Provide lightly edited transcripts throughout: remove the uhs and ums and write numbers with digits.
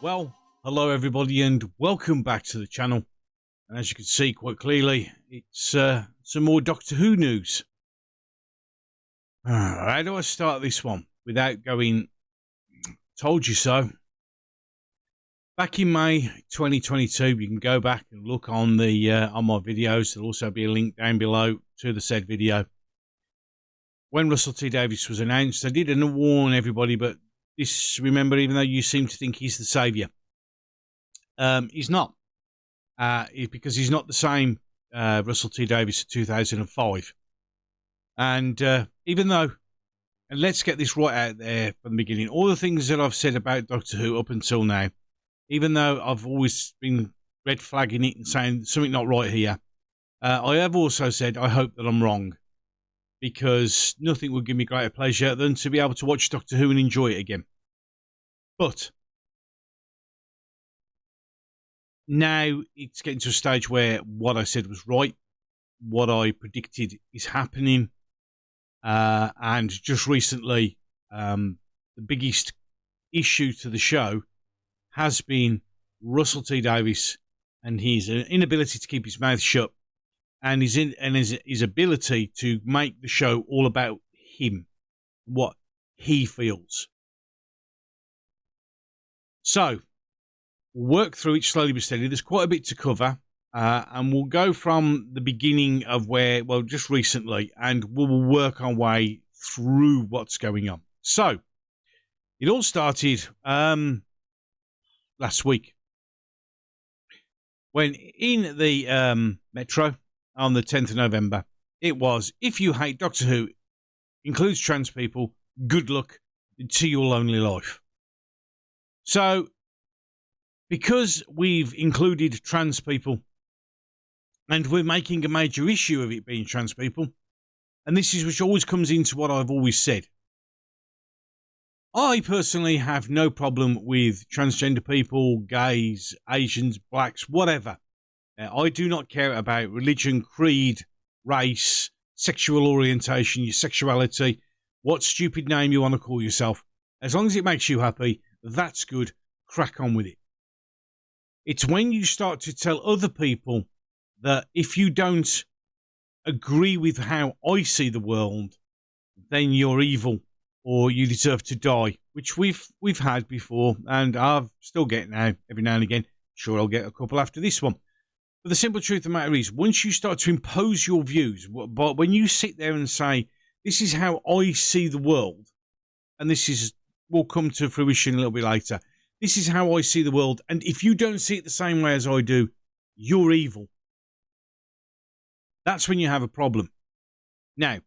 Well, hello everybody and welcome back to the channel. And as you can see quite clearly, it's some more Doctor Who news. How do I start this one without going, told you so? Back in May 2022, you can go back and look on the on my videos. There'll also be a link down below to the said video. When Russell T Davies was announced, I didn't warn everybody, but this, remember, even though you seem to think he's the saviour, he's not. Because he's not the same Russell T Davies of 2005. And even though, and let's get this right out there from the beginning, all the things that I've said about Doctor Who up until now, even though I've always been red flagging it and saying something not right here, I have also said I hope that I'm wrong, because nothing would give me greater pleasure than to be able to watch Doctor Who and enjoy it again. But now it's getting to a stage where what I said was right, what I predicted is happening, and just recently the biggest issue to the show has been Russell T Davies and his inability to keep his mouth shut, and his ability to make the show all about him, what he feels. So we'll work through it slowly but steadily. There's quite a bit to cover, and we'll go from the beginning of where, well, just recently, and we'll work our way through what's going on. So it all started last week, when in the Metro on the 10th of November, it was, if you hate Doctor Who, includes trans people, good luck to your lonely life. So, because we've included trans people, and we're making a major issue of it being trans people, and this is which always comes into what I've always said, I personally have no problem with transgender people, gays, Asians, blacks, whatever. I do not care about religion, creed, race, sexual orientation, your sexuality, what stupid name you want to call yourself. As long as it makes you happy, that's good. Crack on with it. It's when you start to tell other people that if you don't agree with how I see the world, then you're evil, or you deserve to die, which we've had before, and I've still get now every now and again. Sure, I'll get a couple after this one. But the simple truth of the matter is, once you start to impose your views, but when you sit there and say, this is how I see the world, and this will come to fruition a little bit later, this is how I see the world, and if you don't see it the same way as I do, you're evil. That's when you have a problem. Now,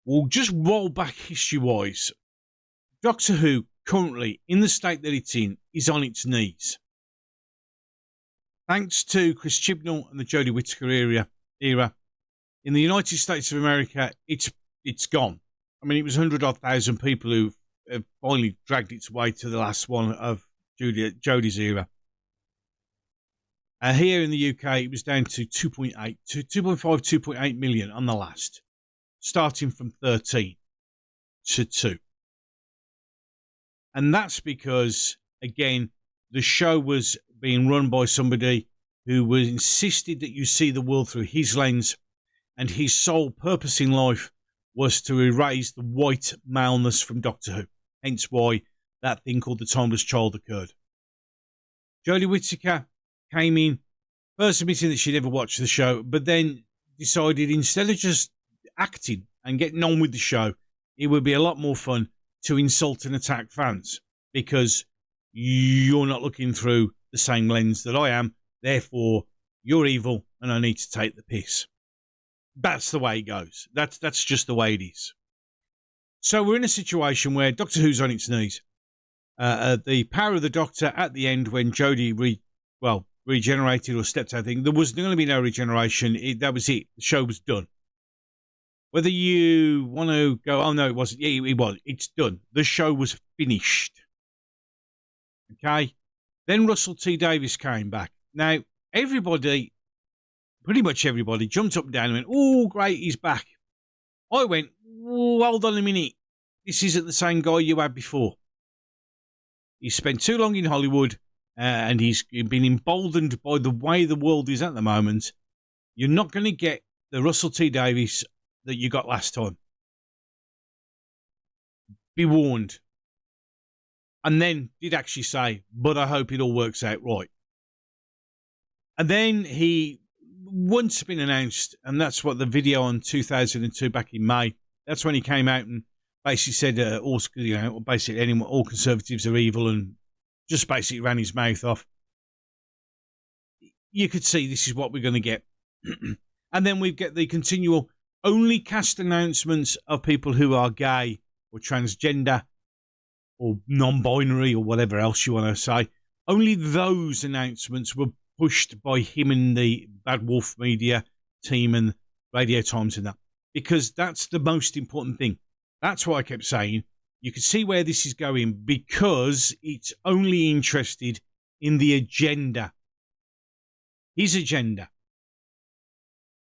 we'll just roll back history-wise. Doctor Who, currently, in the state that it's in, is on its knees. Thanks to Chris Chibnall and the Jodie Whittaker era, in the United States of America, it's gone. I mean, it was 100,000 people who have finally dragged its way to the last one of Jodie's era. Here in the UK, it was down to 2.8 million on the last, starting from 13 to 2. And that's because, again, the show was being run by somebody who was insisted that you see the world through his lens, and his sole purpose in life was to erase the white maleness from Doctor Who. Hence why that thing called the Timeless Child occurred. Jodie Whittaker came in, first admitting that she never watched the show, but then decided instead of just acting and getting on with the show, it would be a lot more fun to insult and attack fans, because you're not looking through the same lens that I am, therefore you're evil and I need to take the piss. That's the way it goes. That's just the way it is. So we're in a situation where Doctor Who's on its knees. The power of the Doctor at the end, when Jodie regenerated or stepped out, there was going to be no regeneration. That was it. The show was done. Whether you want to go, oh no, it wasn't. Yeah, it was. It's done. The show was finished. Okay. Then Russell T Davies came back. Now, everybody pretty much everybody jumped up and down and went, oh, great, he's back. I went, oh, hold on a minute. This isn't the same guy you had before. He's spent too long in Hollywood, and he's been emboldened by the way the world is at the moment. You're not going to get the Russell T Davies that you got last time. Be warned. And then did actually say, but I hope it all works out right. And then he once been announced, and that's what the video on 2002 back in May, that's when he came out and basically said, all conservatives are evil, and just basically ran his mouth off. You could see this is what we're going to get. And then we get the continual only cast announcements of people who are gay or transgender or non-binary or whatever else you want to say. Only those announcements were pushed by him and the Bad Wolf Media team and Radio Times and that, because that's the most important thing. That's why I kept saying you can see where this is going, because it's only interested in the agenda. His agenda.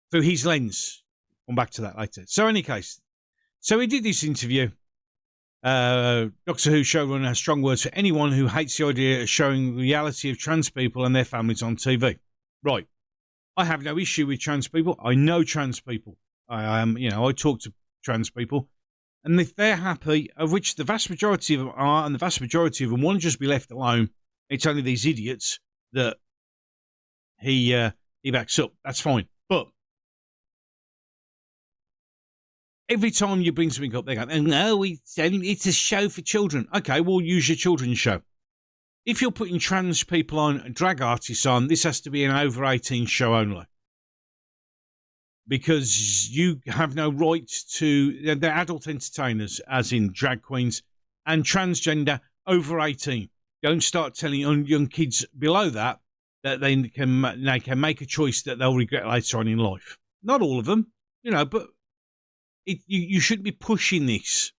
Through his lens. Come back to that later. So, in any case, so he did this interview. Doctor Who showrunner has strong words for anyone who hates the idea of showing the reality of trans people and their families on TV. Right. I have no issue with trans people. I know trans people. I talk to trans people. And if they're happy, of which the vast majority of them are, and the vast majority of them want to just be left alone, it's only these idiots that he backs up. That's fine. But every time you bring something up, they go, no, it's a show for children. Okay, well, use your children's show. If you're putting trans people on, drag artists on, this has to be an over 18 show only. Because you have no right to, they're adult entertainers, as in drag queens, and transgender over 18. Don't start telling young kids below that they can make a choice that they'll regret later on in life. Not all of them, but you shouldn't be pushing this.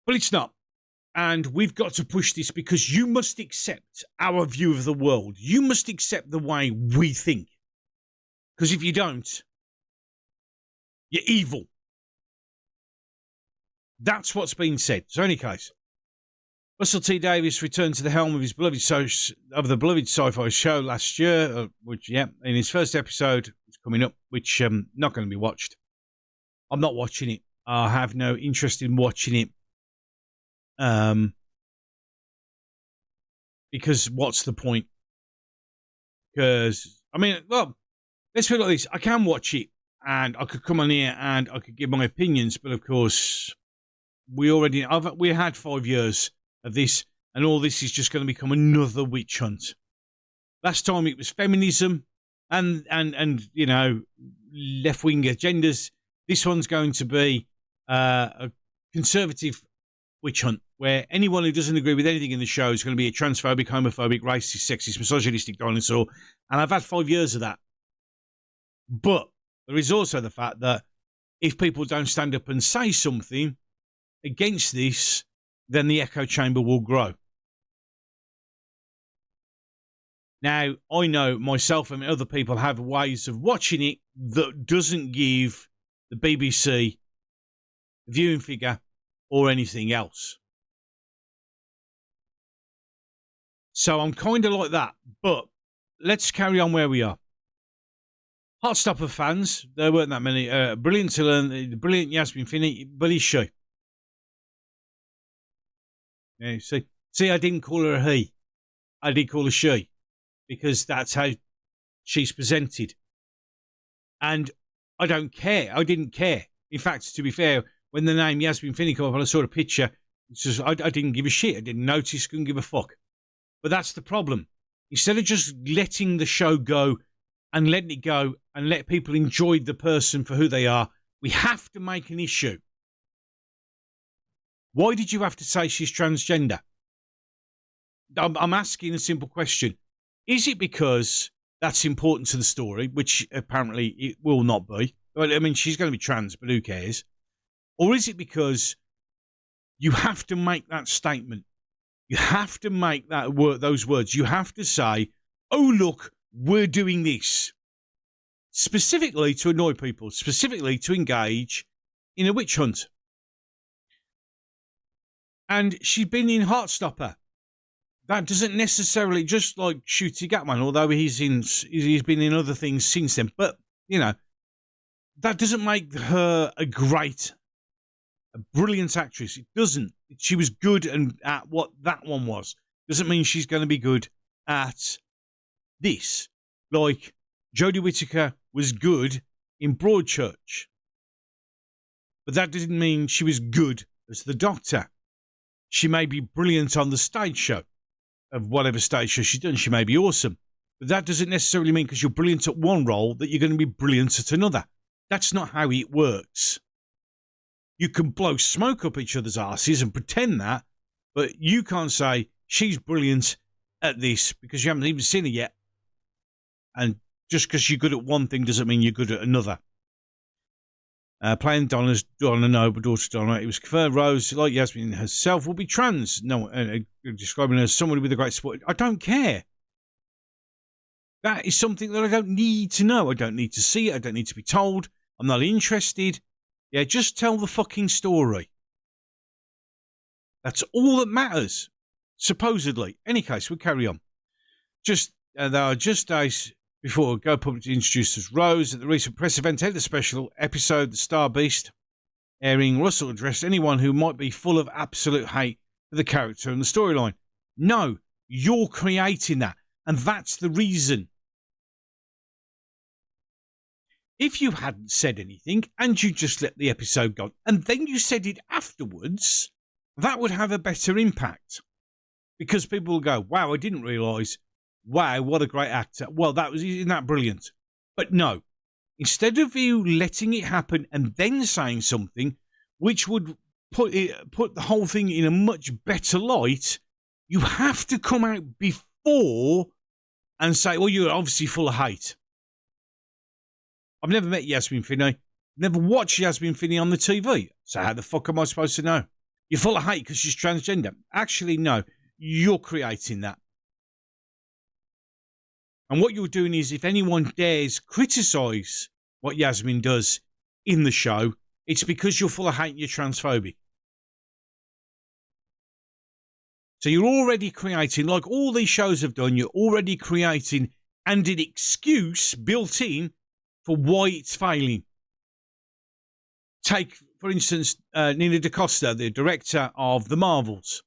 But it's not. And we've got to push this because you must accept our view of the world. You must accept the way we think. Because if you don't, you're evil. That's what's been said. So, in any case, Russell T Davies returned to the helm of his beloved sci-fi show last year, in his first episode is coming up, which not going to be watched. I'm not watching it. I have no interest in watching it. Because what's the point? Because, let's put it like this. I can watch it, and I could come on here and I could give my opinions, but of course, we had 5 years of this, and all this is just going to become another witch hunt. Last time it was feminism and left-wing agendas. This one's going to be a conservative witch hunt, where anyone who doesn't agree with anything in the show is going to be a transphobic, homophobic, racist, sexist, misogynistic dinosaur, and I've had 5 years of that. But there is also the fact that if people don't stand up and say something against this, then the echo chamber will grow. Now, I know myself and other people have ways of watching it that doesn't give the BBC viewing figure or anything else. So I'm kind of like that. But let's carry on where we are. Heartstopper fans, there weren't that many. Brilliant to learn. The brilliant Yasmin Finney, but is she? Yeah, see, I didn't call her a he. I did call her she, because that's how she's presented. And I don't care. I didn't care. In fact, to be fair, when the name Yasmin Finney came up and I saw the picture, it's just, I didn't give a shit. I didn't notice, couldn't give a fuck. But that's the problem. Instead of just letting the show go and letting it go and let people enjoy the person for who they are, we have to make an issue. Why did you have to say she's transgender? I'm asking a simple question. Is it because that's important to the story, which apparently it will not be? Well, I mean, she's going to be trans, but who cares? Or is it because you have to make that statement? You have to make those words. You have to say, oh, look, we're doing this specifically to annoy people, specifically to engage in a witch hunt. And she's been in Heartstopper. That doesn't necessarily, just like Shooty Gatman, although he's been in other things since then. But, you know, that doesn't make her a brilliant actress. It doesn't. She was good at what that one was. Doesn't mean she's going to be good at this. Like, Jodie Whittaker was good in Broadchurch. But that didn't mean she was good as the Doctor. She may be brilliant on the stage show, of whatever stage show she's done. She may be awesome. But that doesn't necessarily mean because you're brilliant at one role that you're going to be brilliant at another. That's not how it works. You can blow smoke up each other's asses and pretend that, but you can't say she's brilliant at this because you haven't even seen her yet. And just because you're good at one thing doesn't mean you're good at another. Playing Donna's Donna Noble, daughter Donna, it was confirmed Rose, like Yasmin herself, will be trans. No, describing her as someone with a great support. I don't care. That is something that I don't need to know. I don't need to see it. I don't need to be told. I'm not interested. Yeah, just tell the fucking story. That's all that matters, supposedly. Any case, we'll carry on. There are just days before Go Public introduced as Rose at the recent press event, had the special episode, The Star Beast, airing. Russell addressed anyone who might be full of absolute hate for the character and the storyline. No, you're creating that, and that's the reason. If you hadn't said anything and you just let the episode go, and then you said it afterwards, that would have a better impact. Because people will go, wow, I didn't realise. Wow, what a great actor. Well, isn't that brilliant? But no, instead of you letting it happen and then saying something which would put the whole thing in a much better light, you have to come out before and say, well, you're obviously full of hate. I've never met Yasmin Finney. Never watched Yasmin Finney on the TV. So how the fuck am I supposed to know? You're full of hate because she's transgender. Actually, no. You're creating that. And what you're doing is, if anyone dares criticise what Yasmin does in the show, it's because you're full of hate and you're transphobic. So you're already creating, like all these shows have done, you're already creating and an excuse built in for why it's failing. Take, for instance, Nina DaCosta, the director of The Marvels.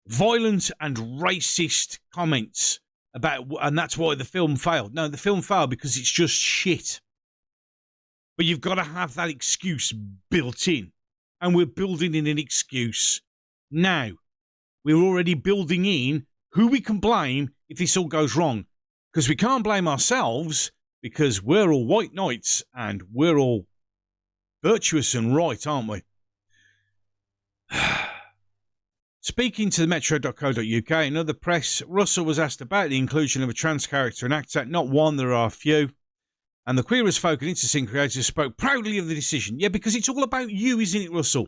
Violent and racist comments about, and that's why the film failed. No, the film failed because it's just shit. But you've got to have that excuse built in. And we're building in an excuse now. We're already building in who we can blame if this all goes wrong. Because we can't blame ourselves because we're all white knights and we're all virtuous and right, aren't we? Speaking to the metro.co.uk, in other press, Russell was asked about the inclusion of a trans character and actor. Not one, there are a few. And the Queer as Folk and Intersyn creators spoke proudly of the decision. Yeah, because it's all about you, isn't it, Russell?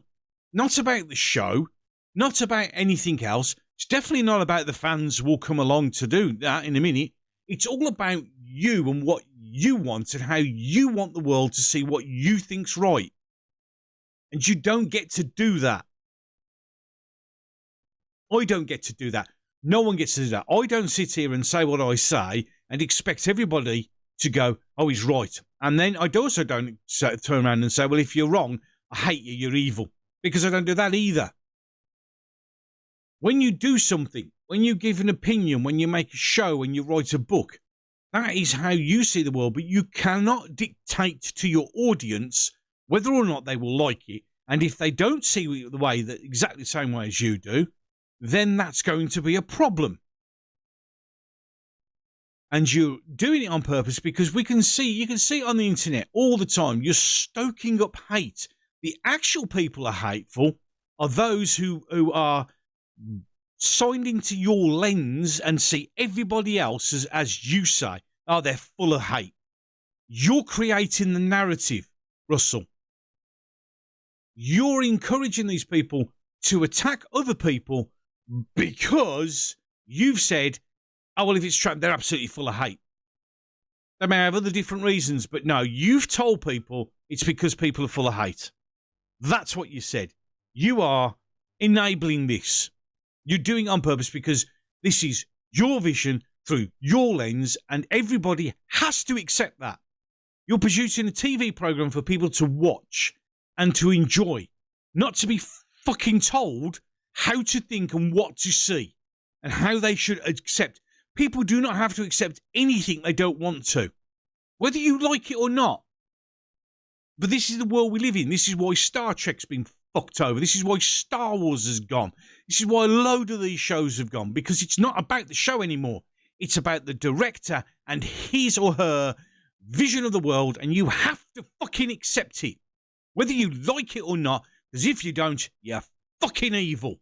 Not about the show, not about anything else. It's definitely not about the fans who will come along to do that in a minute. It's all about you and what you want and how you want the world to see what you think's right. And you don't get to do that. I don't get to do that. No one gets to do that. I don't sit here and say what I say and expect everybody to go, oh, he's right. And then I also don't turn around and say, well, if you're wrong, I hate you, you're evil. Because I don't do that either. When you do something, when you give an opinion, when you make a show, when you write a book, that is how you see the world. But you cannot dictate to your audience whether or not they will like it. And if they don't see it the way that exactly the same way as you do, then that's going to be a problem. And you're doing it on purpose because you can see it on the internet all the time. You're stoking up hate. The actual people are hateful are those who are signed into your lens and see everybody else as you say, oh, they're full of hate. You're creating the narrative, Russell. You're encouraging these people to attack other people because you've said, oh, well, if it's trapped, they're absolutely full of hate. They may have other different reasons, but no, you've told people it's because people are full of hate. That's what you said. You are enabling this. You're doing it on purpose because this is your vision through your lens, and everybody has to accept that. You're producing a TV program for people to watch and to enjoy, not to be fucking told how to think and what to see and how they should accept. People do not have to accept anything they don't want to, whether you like it or not. But this is the world we live in. This is why Star Trek's been fucked over. This is why Star Wars has gone. This is why a load of these shows have gone, because it's not about the show anymore. It's about the director and his or her vision of the world, and you have to fucking accept it, whether you like it or not, because if you don't, you're fucking evil.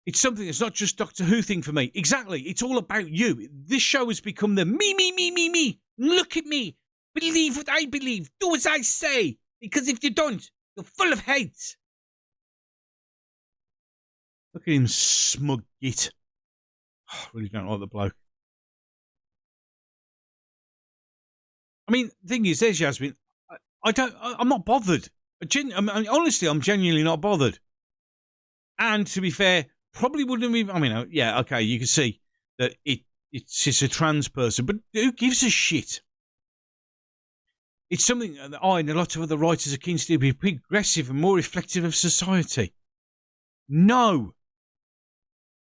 It's something that's not just Doctor Who thing for me. Exactly. It's all about you. This show has become the me. Look at me. Believe what I believe. Do as I say. Because if you don't, you're full of hate. Look at him, smug git. I really don't like the bloke. I mean, the thing is, there's Yasmin. I'm not bothered. Honestly, I'm genuinely not bothered. And to be fair, probably wouldn't even, yeah, okay, you can see that it's a trans person, but who gives a shit? It's something that I and a lot of other writers are keen to do, be progressive and more reflective of society. No.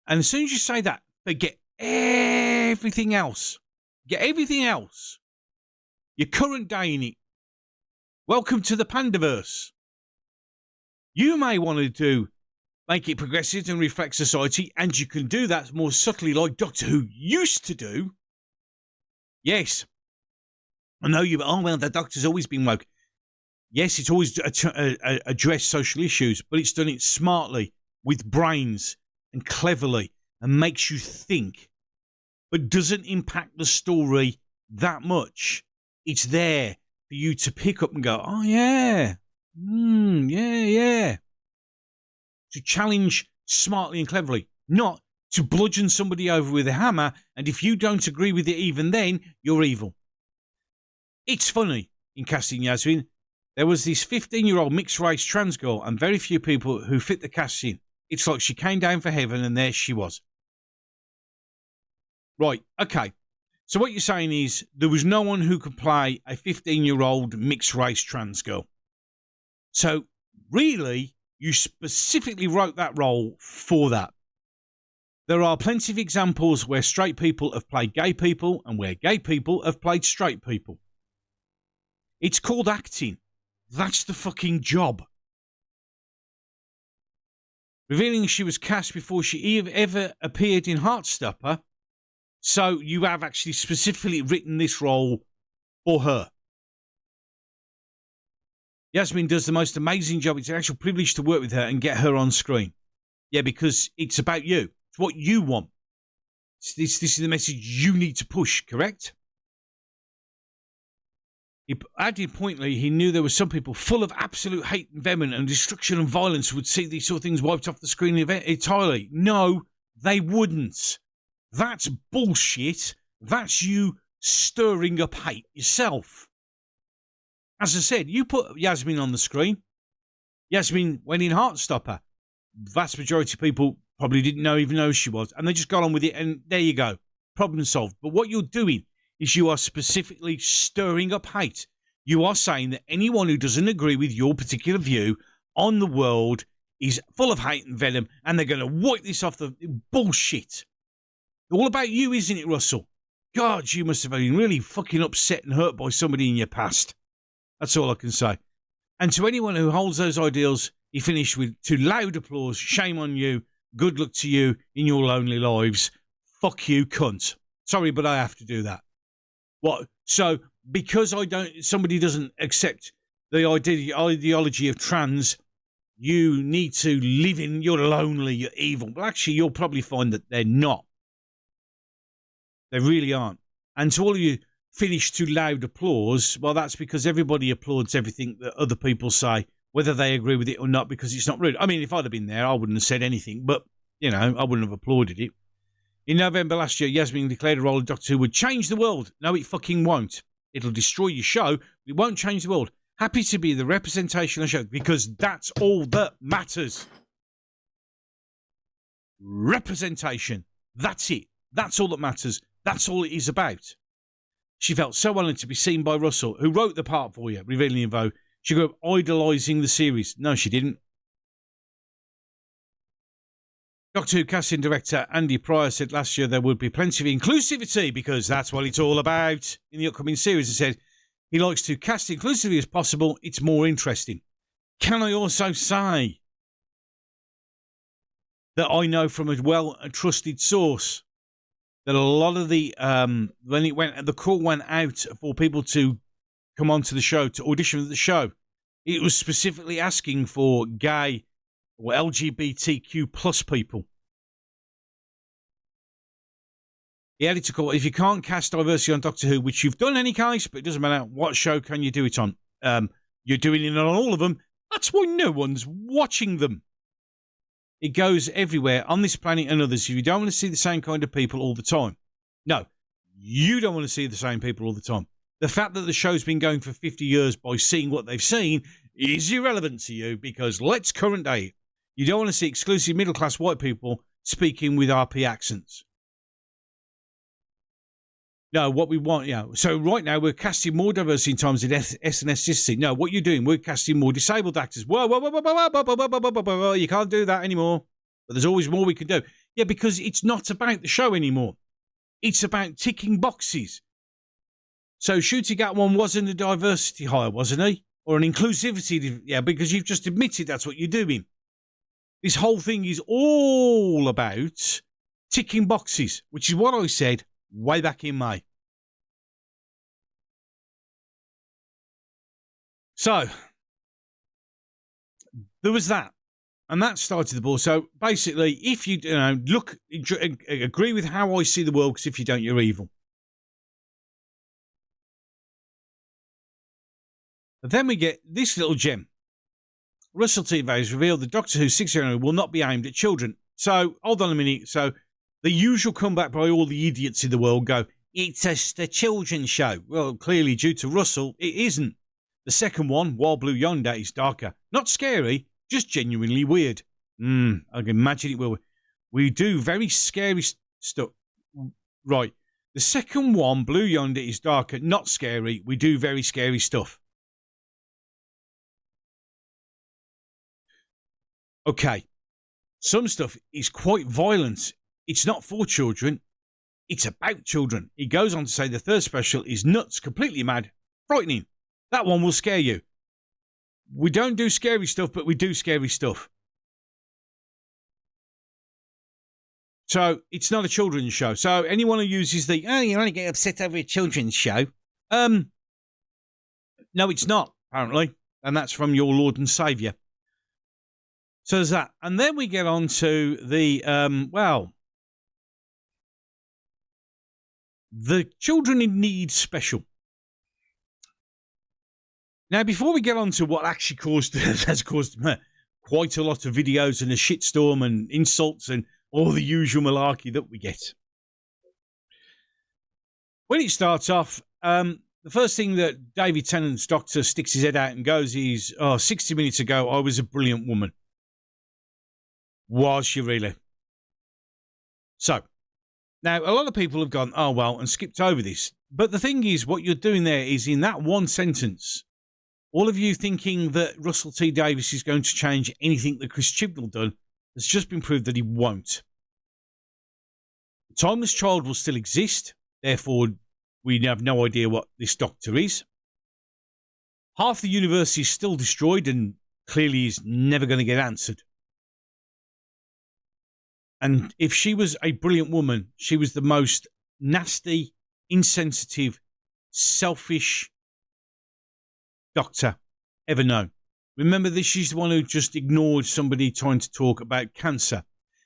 And as soon as you say that, forget everything else. Get everything else. Your current day in it. Welcome to the Pandaverse. You may want to make it progressive and reflect society, and you can do that more subtly like Doctor Who used to do. Yes. I know the Doctor's always been woke. Yes, it's always addressed social issues, but it's done it smartly, with brains, and cleverly, and makes you think, but doesn't impact the story that much. It's there for you to pick up and go, oh, yeah. Yeah. To challenge smartly and cleverly, not to bludgeon somebody over with a hammer, and if you don't agree with it even then, you're evil. It's funny, in casting Yasmin, there was this 15-year-old mixed-race trans girl and very few people who fit the casting. It's like she came down for heaven and there she was. Right, okay. So what you're saying is there was no one who could play a 15-year-old mixed-race trans girl. So, really, you specifically wrote that role for that. There are plenty of examples where straight people have played gay people and where gay people have played straight people. It's called acting. That's the fucking job. Revealing she was cast before she ever appeared in Heartstopper, so you have actually specifically written this role for her. Yasmin does the most amazing job. It's an actual privilege to work with her and get her on screen. Yeah, because it's about you. It's what you want. This is the message you need to push, correct? He added pointedly, he knew there were some people full of absolute hate and venom and destruction and violence who would see these sort of things wiped off the screen entirely. No, they wouldn't. That's bullshit. That's you stirring up hate yourself. As I said, you put Yasmin on the screen. Yasmin went in Heartstopper. Vast majority of people probably didn't even know who she was, and they just got on with it, and there you go. Problem solved. But what you're doing is you are specifically stirring up hate. You are saying that anyone who doesn't agree with your particular view on the world is full of hate and venom, and they're going to wipe this off the bullshit. All about you, isn't it, Russell? God, you must have been really fucking upset and hurt by somebody in your past. That's all I can say. And to anyone who holds those ideals, he finished with, to loud applause, shame on you, good luck to you in your lonely lives. Fuck you, cunt. Sorry, but I have to do that. What? So, because somebody doesn't accept the ideology of trans, you need to live in, you're lonely, you're evil. Well, actually, you'll probably find that they're not. They really aren't. And to all of you finished to loud applause, well, that's because everybody applauds everything that other people say, whether they agree with it or not, because it's not rude. I mean, if I'd have been there, I wouldn't have said anything, but, I wouldn't have applauded it. In November last year, Yasmin declared a role of Doctor Who would change the world. No, it fucking won't. It'll destroy your show, but it won't change the world. Happy to be the representation of the show, because that's all that matters. Representation. That's it. That's all that matters. That's all it is about. She felt so honoured to be seen by Russell, who wrote the part for you, revealing in Vogue. She grew up idolising the series. No, she didn't. Doctor Who casting director Andy Pryor said last year there would be plenty of inclusivity because that's what it's all about in the upcoming series. He said he likes to cast inclusively as possible. It's more interesting. Can I also say that I know from a well-trusted source that a lot of the when the call went out for people to come onto the show, to audition for the show, it was specifically asking for gay or LGBTQ plus people. He added to call, if you can't cast diversity on Doctor Who, which you've done in any case, but it doesn't matter what show can you do it on. You're doing it on all of them. That's why no one's watching them. It goes everywhere on this planet and others. If you don't want to see the same kind of people all the time. No, you don't want to see the same people all the time. The fact that the show's been going for 50 years by seeing what they've seen is irrelevant to you because let's current day. You don't want to see exclusive middle-class white people speaking with RP accents. No, what we want, So right now we're casting more diversity in terms of S&S system. No, what you're doing, we're casting more disabled actors. Whoa, you can't do that anymore. But there's always more we can do. Yeah, because it's not about the show anymore. It's about ticking boxes. So Shooting at One wasn't a diversity hire, wasn't he? Or an inclusivity, because you've just admitted that's what you're doing. This whole thing is all about ticking boxes, which is what I said way back in May. So, there was that. And that started the ball. So, basically, if you, agree with how I see the world, because if you don't, you're evil. But then we get this little gem. Russell T. Davies revealed that Doctor Who 6-year-old will not be aimed at children. So, hold on a minute. So, the usual comeback by all the idiots in the world go, it's just a children's show. Well, clearly, due to Russell, it isn't. The second one, While Blue Yonder, is darker. Not scary, just genuinely weird. I can imagine it will. We do very scary stuff. Right. The second one, Blue Yonder, is darker. Not scary. We do very scary stuff. Okay. Some stuff is quite violent. It's not for children. It's about children. He goes on to say the third special is nuts, completely mad, frightening. That one will scare you. We don't do scary stuff, but we do scary stuff. So it's not a children's show. So anyone who uses the, you only get upset over a children's show. No, it's not, apparently. And that's from your Lord and Saviour. So there's that. And then we get on to the, the Children in Need special. Now, before we get on to what actually has caused quite a lot of videos and a shitstorm and insults and all the usual malarkey that we get. When it starts off, the first thing that David Tennant's doctor sticks his head out and goes is, 60 minutes ago, I was a brilliant woman. Was she really? So, now, a lot of people have gone, oh, well, and skipped over this. But the thing is, what you're doing there is in that one sentence, all of you thinking that Russell T. Davies is going to change anything that Chris Chibnall done has just been proved that he won't. The Timeless Child will still exist. Therefore, we have no idea what this doctor is. Half the universe is still destroyed and clearly is never going to get answered. And if she was a brilliant woman, she was the most nasty, insensitive, selfish doctor ever known. Remember this, she's the one who just ignored somebody trying to talk about cancer.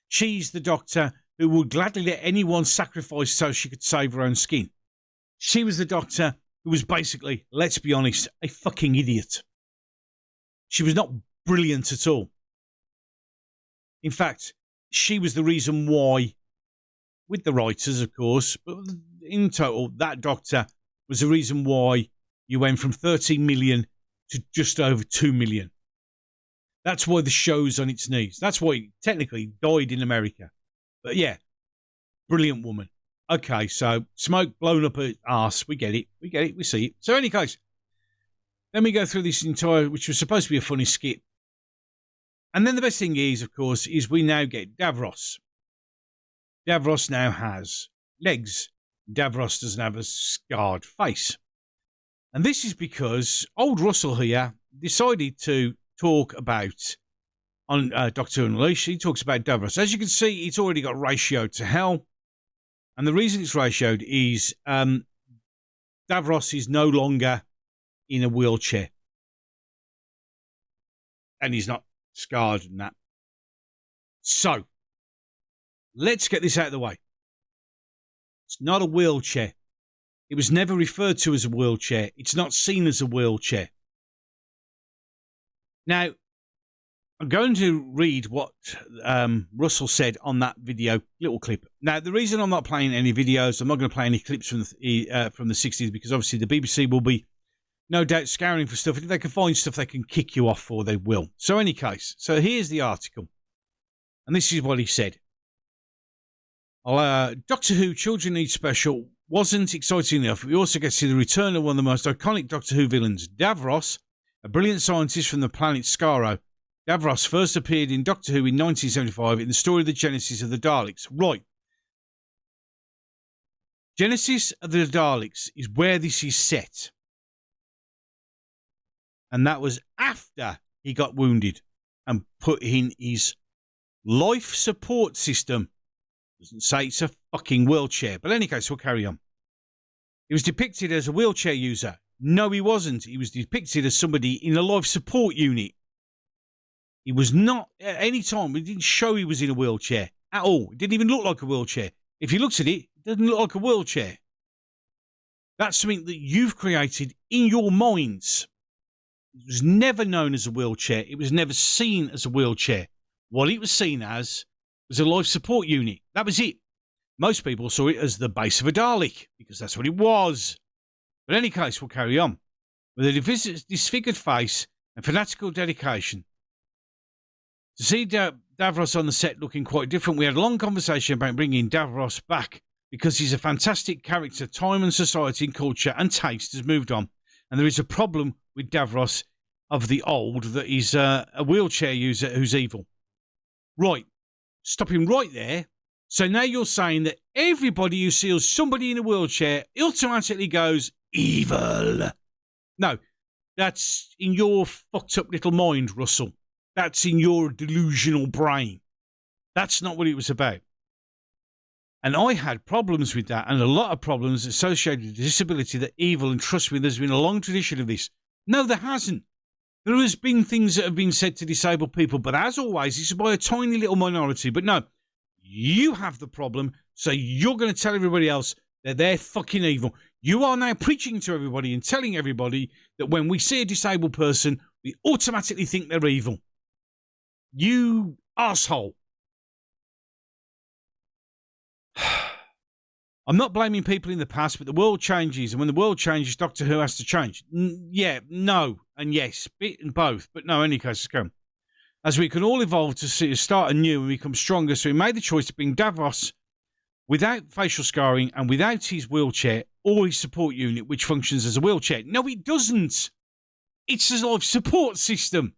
She's the doctor who would gladly let anyone sacrifice so she could save her own skin. She was the doctor who was basically, let's be honest, a fucking idiot. She was not brilliant at all. In fact, she was the reason why with the writers, of course, but in total, that doctor was the reason why you went from 13 million to just over 2 million. That's why the show's on its knees. That's why it technically died in America. But yeah, brilliant woman. Okay, so smoke blown up her arse. We get it. We see it. So, any case, then we go through this entire, which was supposed to be a funny skit. And then the best thing is, of course, is we now get Davros. Davros now has legs. Davros doesn't have a scarred face. And this is because old Russell here decided to talk about, on Doctor Who Unleashed, he talks about Davros. As you can see, it's already got ratioed to hell. And the reason it's ratioed is Davros is no longer in a wheelchair. And he's not scarred and that. So, let's get this out of the way. It's not a wheelchair. It was never referred to as a wheelchair. It's not seen as a wheelchair. Now, I'm going to read what Russell said on that video, little clip. Now, the reason I'm not playing any videos, I'm not going to play any clips from the 60s, because obviously the BBC will be, no doubt, scouring for stuff. If they can find stuff they can kick you off for, they will. So, any case, so here's the article. And this is what he said. Doctor Who Children Need Special wasn't exciting enough. We also get to see the return of one of the most iconic Doctor Who villains, Davros, a brilliant scientist from the planet Skaro. Davros first appeared in Doctor Who in 1975 in the story of the Genesis of the Daleks. Right. Genesis of the Daleks is where this is set. And that was after he got wounded and put in his life support system. Doesn't say it's a fucking wheelchair. But in any case, we'll carry on. He was depicted as a wheelchair user. No, he wasn't. He was depicted as somebody in a life support unit. He was not at any time. It didn't show he was in a wheelchair at all. It didn't even look like a wheelchair. If you looked at it, it doesn't look like a wheelchair. That's something that you've created in your minds. It was never known as a wheelchair. It was never seen as a wheelchair. What it was seen as was a life support unit. That was it. Most people saw it as the base of a Dalek, because that's what it was. But in any case, we'll carry on. With a disfigured face and fanatical dedication. To see Davros on the set looking quite different, we had a long conversation about bringing Davros back, because he's a fantastic character. Time and society and culture and taste has moved on. And there is a problem with Davros of the old, that he's a wheelchair user who's evil. Right. Stop him right there. So now you're saying that everybody who sees somebody in a wheelchair automatically goes evil. No, that's in your fucked up little mind, Russell. That's in your delusional brain. That's not what it was about. And I had problems with that, and a lot of problems associated with disability that evil, and trust me, there's been a long tradition of this. No, there hasn't. There has been things that have been said to disabled people, but as always, it's by a tiny little minority. But no, you have the problem, so you're going to tell everybody else that they're fucking evil. You are now preaching to everybody and telling everybody that when we see a disabled person, we automatically think they're evil. You arsehole. I'm not blaming people in the past, but the world changes, and when the world changes, Doctor Who has to change. Yeah, no, and yes, bit and both, but no, in any case, let's go. As we can all evolve to start anew and become stronger, so we made the choice to bring Davros without facial scarring and without his wheelchair or his support unit, which functions as a wheelchair. No, it doesn't. It's a life support system.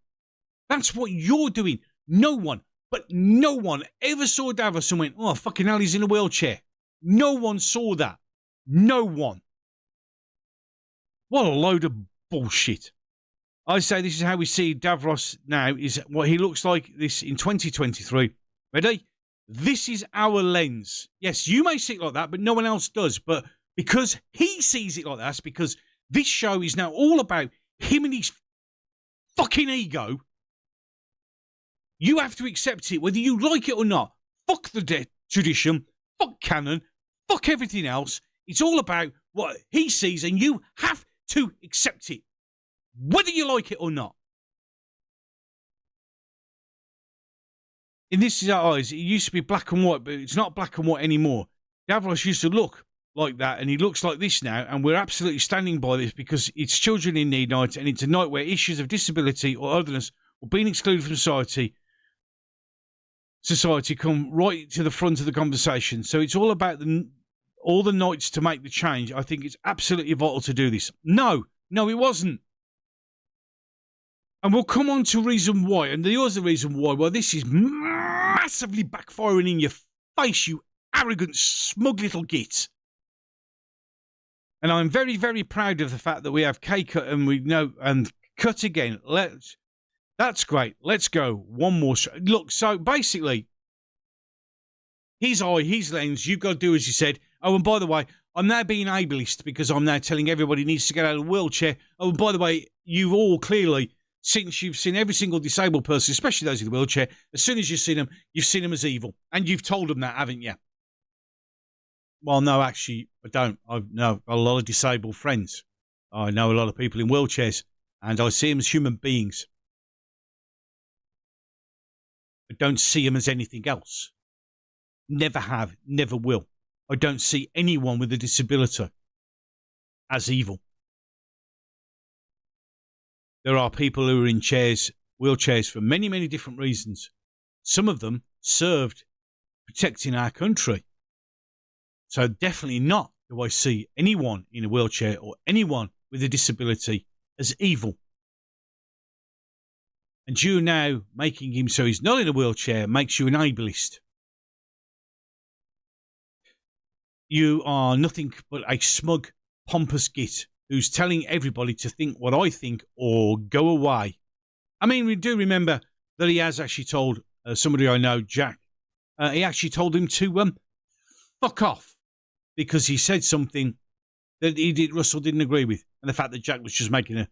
That's what you're doing. No one, but no one ever saw Davros and went, oh, fucking hell, he's in a wheelchair. No one saw that. No one. What a load of bullshit. I say this is how we see Davros now, is what he looks like this in 2023. Ready? This is our lens. Yes, you may see it like that, but no one else does. But because he sees it like that, because this show is now all about him and his fucking ego, you have to accept it, whether you like it or not. Fuck the tradition. Fuck canon. Fuck everything else. It's all about what he sees, and you have to accept it, whether you like it or not. In this eyes, it used to be black and white, but it's not black and white anymore. Davros used to look like that, and he looks like this now, and we're absolutely standing by this because it's Children in Need Night, and it's a night where issues of disability or otherness or being excluded from society come right to the front of the conversation. So it's all about all the nights to make the change. I think it's absolutely vital to do this. No, it wasn't. And we'll come on to reason why. And here's the reason why. Well, this is massively backfiring in your face, you arrogant, smug little git. And I'm very, very proud of the fact that we have K-Cut and we know, and cut again. That's great. Let's go. One more. Look, so basically, his eye, his lens, you've got to do as you said. Oh, and by the way, I'm now being ableist because I'm now telling everybody needs to get out of the wheelchair. Oh, and by the way, you all clearly, since you've seen every single disabled person, especially those in the wheelchair, as soon as you've seen them as evil. And you've told them that, haven't you? Well, no, actually, I don't. I've got a lot of disabled friends. I know a lot of people in wheelchairs, and I see them as human beings. I don't see them as anything else. Never have, never will. I don't see anyone with a disability as evil. There are people who are in wheelchairs for many, many different reasons. Some of them served protecting our country. So definitely not do I see anyone in a wheelchair or anyone with a disability as evil. And you now making him so he's not in a wheelchair makes you an ableist. You are nothing but a smug, pompous git who's telling everybody to think what I think or go away. I mean, we do remember that he has actually told somebody I know, Jack, he actually told him to fuck off because he said something that Russell didn't agree with. And the fact that Jack was just making a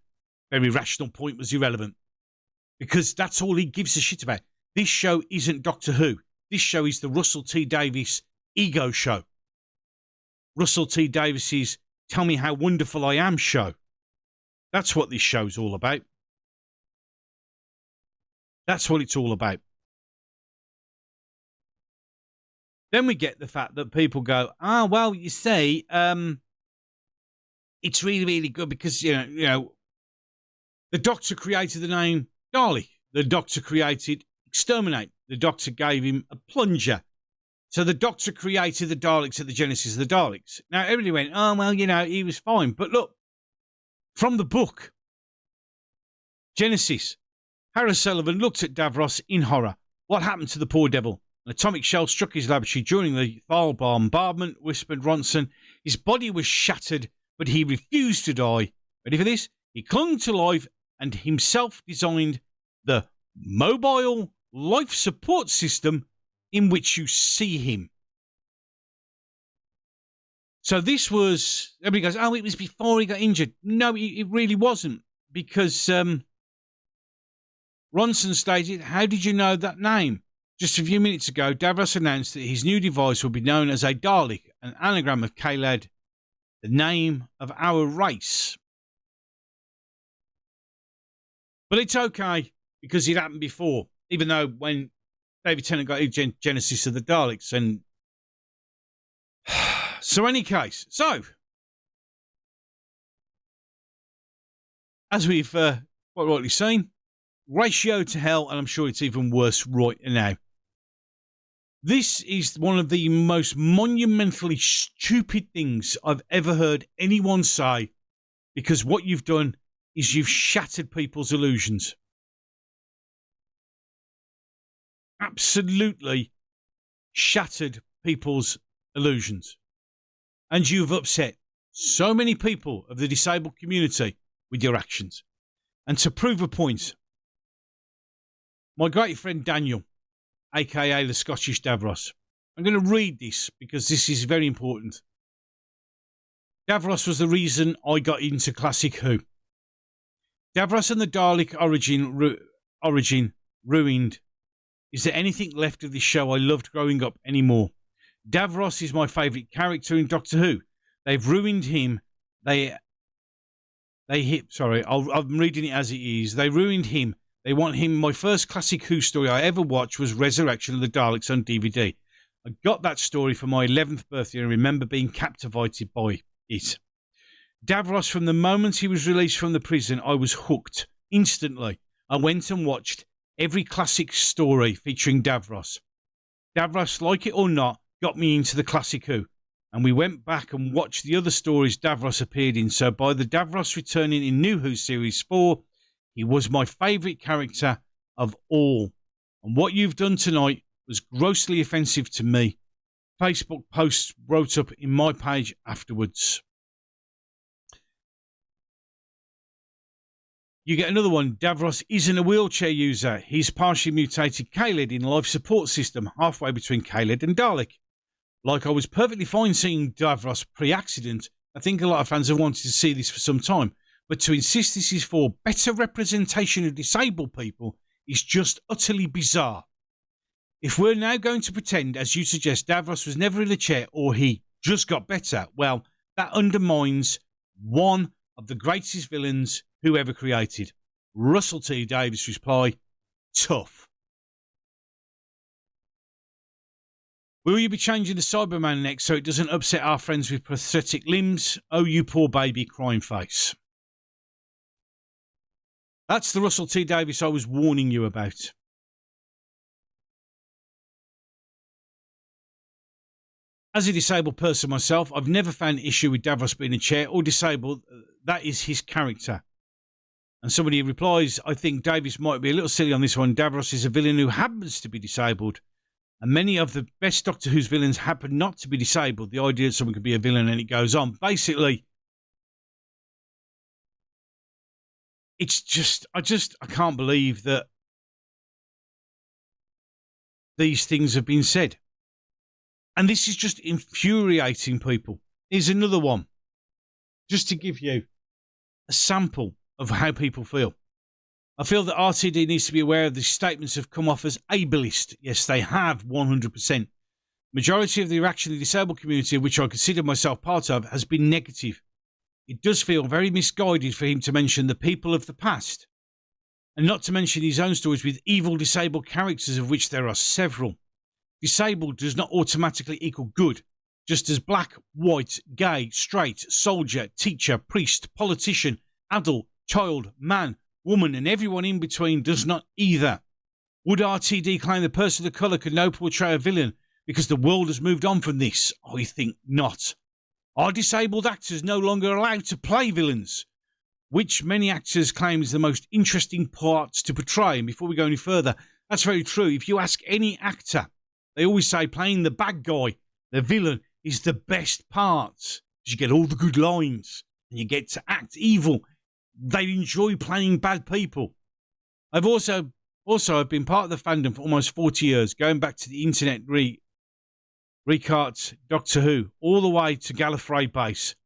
very rational point was irrelevant. Because that's all he gives a shit about. This show isn't Doctor Who. This show is the Russell T Davies Ego Show. Russell T Davies's Tell Me How Wonderful I Am show. That's what this show's all about. That's what it's all about. Then we get the fact that people go, well, you see, it's really, really good because, you know, the Doctor created the name Dalek. The Doctor created Exterminate. The Doctor gave him a plunger. So the Doctor created the Daleks at the genesis of the Daleks. Now, everybody went, oh, well, you know, he was fine. But look, from the book, Genesis, Harry Sullivan looked at Davros in horror. What happened to the poor devil? An atomic shell struck his laboratory during the Thal bombardment, whispered Ronson. His body was shattered, but he refused to die. Ready for this? He clung to life and himself designed the mobile life support system in which you see him. So this was, everybody goes, oh, it was before he got injured. No, it really wasn't, because Ronson stated, how did you know that name? Just a few minutes ago, Davros announced that his new device would be known as a Dalek, an anagram of Kaled, the name of our race. But it's okay, because it happened before, even though when David Tennant got Genesis of the Daleks. And so any case, so as we've quite rightly seen, ratio to hell, and I'm sure it's even worse right now. This is one of the most monumentally stupid things I've ever heard anyone say, because what you've done is you've shattered people's illusions. Absolutely shattered people's illusions. And you've upset so many people of the disabled community with your actions. And to prove a point, my great friend Daniel, a.k.a. the Scottish Davros, I'm going to read this because this is very important. Davros was the reason I got into Classic Who. Davros and the Dalek origin ruined. Is there anything left of this show I loved growing up anymore? Davros is my favourite character in Doctor Who. They've ruined him. I'm reading it as it is. They ruined him. They want him. My first Classic Who story I ever watched was Resurrection of the Daleks on DVD. I got that story for my 11th birthday and remember being captivated by it. Davros, from the moment he was released from the prison, I was hooked instantly. I went and watched every classic story featuring Davros. Davros, like it or not, got me into the Classic Who, and we went back and watched the other stories Davros appeared in. So by the Davros returning in New Who Series 4, he was my favourite character of all. And what you've done tonight was grossly offensive to me. Facebook posts wrote up in my page afterwards. You get another one. Davros isn't a wheelchair user. He's partially mutated Kaled in life support system, halfway between Kaled and Dalek. Like, I was perfectly fine seeing Davros pre-accident. I think a lot of fans have wanted to see this for some time. But to insist this is for better representation of disabled people is just utterly bizarre. If we're now going to pretend, as you suggest, Davros was never in a chair or he just got better, well, that undermines one of the greatest villains who ever created. Russell T. Davies' reply, tough. Will you be changing the Cyberman next so it doesn't upset our friends with prosthetic limbs? Oh, you poor baby, crying face. That's the Russell T. Davies I was warning you about. As a disabled person myself, I've never found an issue with Davros being a chair or disabled. That is his character. And somebody replies, I think Davies might be a little silly on this one. Davros is a villain who happens to be disabled. And many of the best Doctor Who's villains happen not to be disabled. The idea that someone could be a villain and it goes on. Basically, it's just, I can't believe that these things have been said. And this is just infuriating people. Here's another one. Just to give you a sample of how people feel. I feel that RTD needs to be aware of the statements have come off as ableist. Yes, they have, 100%. Majority of the reaction of the disabled community, of which I consider myself part of, has been negative. It does feel very misguided for him to mention the people of the past, and not to mention his own stories with evil disabled characters, of which there are several. Disabled does not automatically equal good, just as black, white, gay, straight, soldier, teacher, priest, politician, adult, child, man, woman, and everyone in between does not either. Would RTD claim the person of colour could now portray a villain because the world has moved on from this? I think not. Are disabled actors no longer allowed to play villains? Which many actors claim is the most interesting parts to portray. And before we go any further, that's very true. If you ask any actor, they always say playing the bad guy, the villain, is the best part. Because you get all the good lines and you get to act evil. They enjoy playing bad people. I've also been part of the fandom for almost 40 years, going back to the internet recarts Doctor Who, all the way to Gallifrey Base.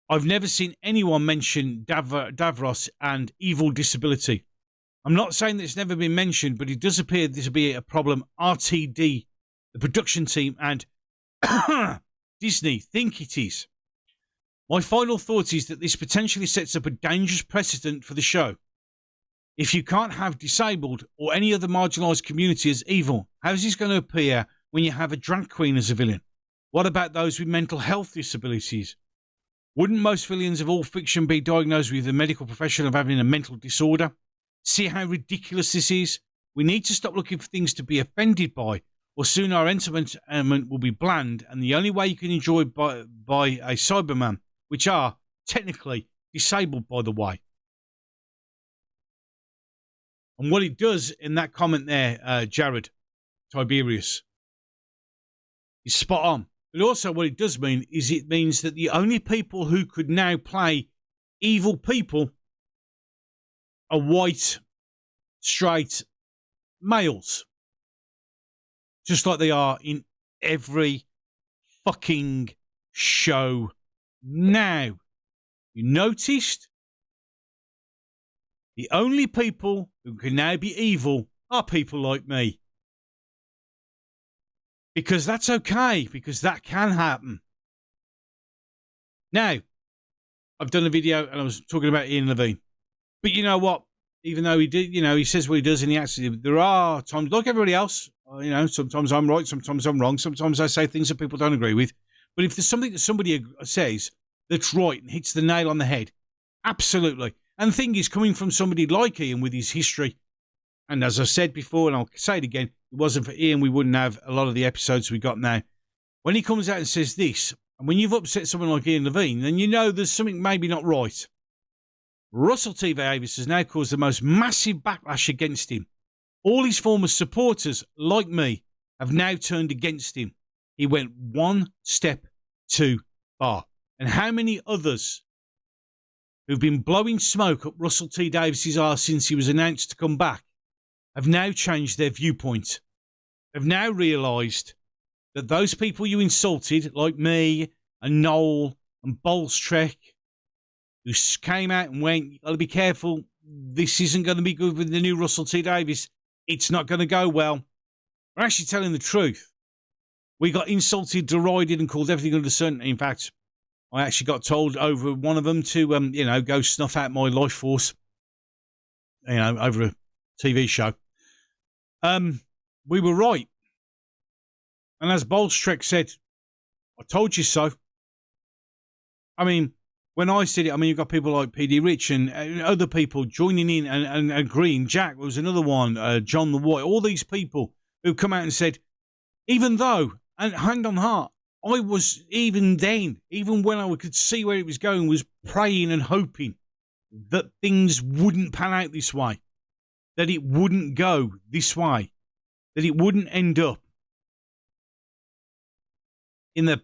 I've never seen anyone mention Davros and evil disability. I'm not saying that it's never been mentioned, but it does appear this will be a problem RTD, the production team, and Disney think it is. My final thought is that this potentially sets up a dangerous precedent for the show. If you can't have disabled or any other marginalised community as evil, how is this going to appear when you have a drag queen as a villain? What about those with mental health disabilities? Wouldn't most villains of all fiction be diagnosed with a medical profession of having a mental disorder? See how ridiculous this is? We need to stop looking for things to be offended by, or soon our entertainment will be bland, and the only way you can enjoy by a Cyberman, which are technically disabled, by the way. And what it does in that comment there, Jared Tiberius, is spot on. But also what it does mean is it means that the only people who could now play evil people are white, straight males. Just like they are in every fucking show now. You noticed? The only people who can now be evil are people like me. Because that's okay, because that can happen. Now, I've done a video and I was talking about Ian Levine. But you know what? even though he did, he says what he does and he actually, there are times, like everybody else, sometimes I'm right, sometimes I'm wrong, sometimes I say things that people don't agree with. But if there's something that somebody says that's right and hits the nail on the head, absolutely. And the thing is, coming from somebody like Ian with his history, and as I said before, and I'll say it again, it wasn't for Ian, we wouldn't have a lot of the episodes we got now. When he comes out and says this, and when you've upset someone like Ian Levine, then you know there's something maybe not right. Russell T Davies has now caused the most massive backlash against him. All his former supporters, like me, have now turned against him. He went one step too far. And how many others who've been blowing smoke up Russell T Davies' arse since he was announced to come back have now changed their viewpoint, have now realised that those people you insulted, like me and Noel and Bolstrek, who came out and went, you've got to be careful, this isn't going to be good with the new Russell T Davies, it's not going to go well. We're actually telling the truth. We got insulted, derided, and called everything under the sun. In fact, I actually got told over one of them to, go snuff out my life force, over a TV show. We were right. And as Bolstrek said, I told you so. I mean, when I said it, you've got people like PD Rich and other people joining in and agreeing. Jack was another one, John the White, all these people who come out and said, even though, and hand on heart, I was even then, even when I could see where it was going, was praying and hoping that things wouldn't pan out this way, that it wouldn't go this way, that it wouldn't end up in the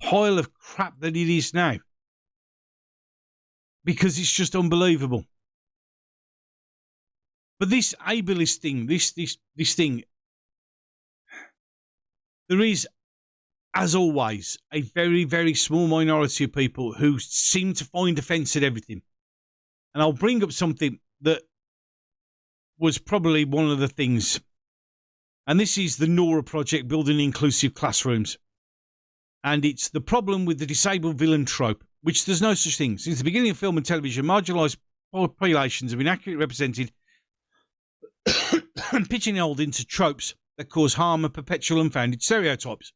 pile of crap that it is now. Because it's just unbelievable. But this ableist thing, this thing, there is, as always, a very, very small minority of people who seem to find offence at everything. And I'll bring up something that was probably one of the things. And this is the Nora Project, building inclusive classrooms. And it's the problem with the disabled villain trope, which there's no such thing. Since the beginning of film and television, marginalised populations have been accurately represented and pigeonholed into tropes that cause harm and perpetual unfounded stereotypes,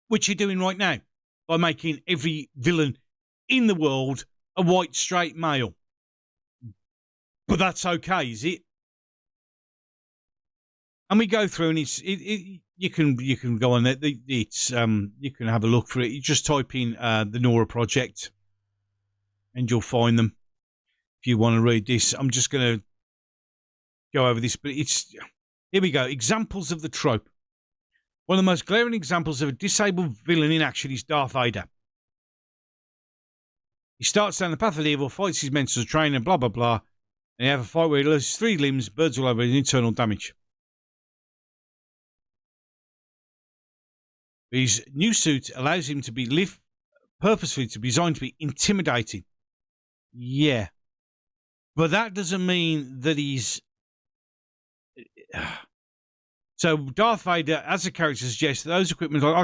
which you're doing right now by making every villain in the world a white, straight male. But that's okay, is it? And we go through, and you can go on there. You can have a look for it. You just type in the Nora Project, and you'll find them. If you want to read this, I'm just going to go over this, but here we go. Examples of the trope. One of the most glaring examples of a disabled villain in action is Darth Vader. He starts down the path of evil, fights his mentors, trainer, blah blah blah, and you have a fight where he loses 3 limbs, birds all over, and internal damage. His new suit allows him to be purposefully to be designed to be intimidating. Yeah. But that doesn't mean that he's... So Darth Vader, as a character, suggests that those equipment like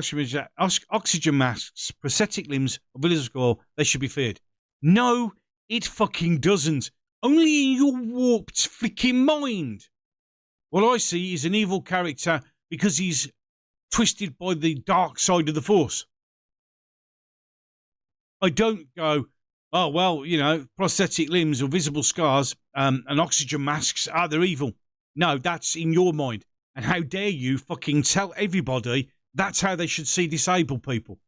oxygen masks, prosthetic limbs, or village skull, they should be feared. No, it fucking doesn't. Only in your warped flicking mind. What I see is an evil character because he's twisted by the dark side of the Force. I don't go, oh, well, prosthetic limbs or visible scars and oxygen masks, they're evil. No, that's in your mind. And how dare you fucking tell everybody that's how they should see disabled people.